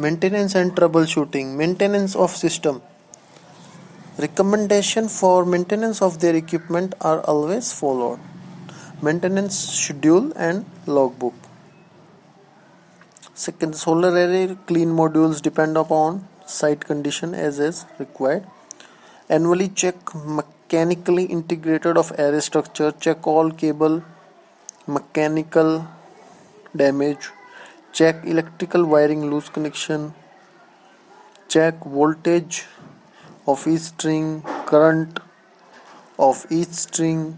Maintenance and troubleshooting. Maintenance of system. Recommendation for maintenance of their equipment are always followed. Maintenance schedule and logbook. Second, solar array clean modules depend upon site condition as is required. Annually check mechanically integrated of array structure. Check all cable mechanical damage. Check electrical wiring loose connection. Check voltage of each string, current of each string.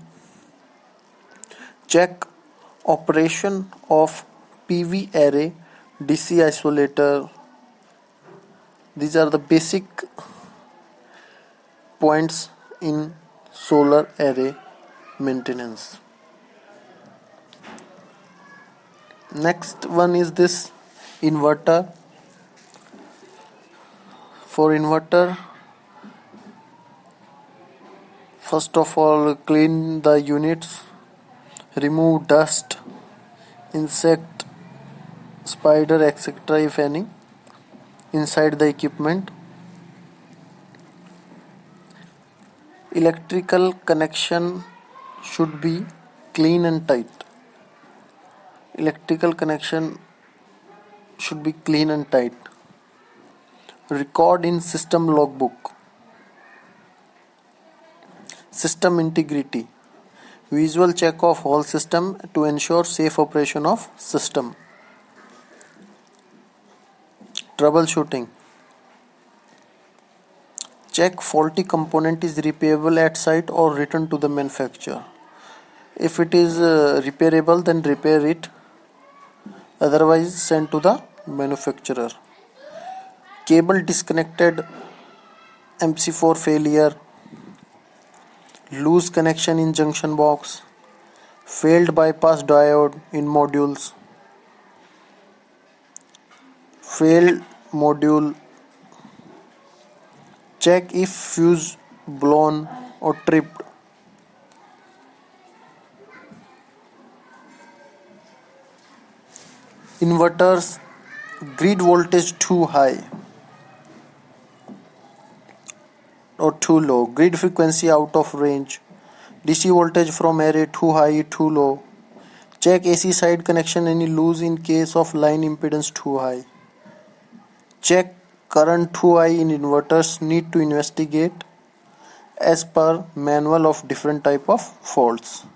Check operation of PV array, DC isolator. These are the basic points in solar array maintenance. Next one is this inverter. For inverter, first of all clean the units, remove dust, insect, spider, etc. if any inside the equipment. Electrical connection should be clean and tight. Electrical connection should be clean and tight. Record in system logbook. System integrity. Visual check of whole system to ensure safe operation of system. Troubleshooting. Check faulty component is repairable at site or returned to the manufacturer. If it is repairable, then repair it. Otherwise, send to the manufacturer. Cable disconnected, MC4 failure, loose connection in junction box, failed bypass diode in modules, failed module. Check if fuse blown or tripped. Inverters, grid voltage too high or too low, grid frequency out of range, DC voltage from array too high, too low. Check AC side connection any loose in case of line impedance too high. Check current too high in inverters, need to investigate as per manual of different type of faults.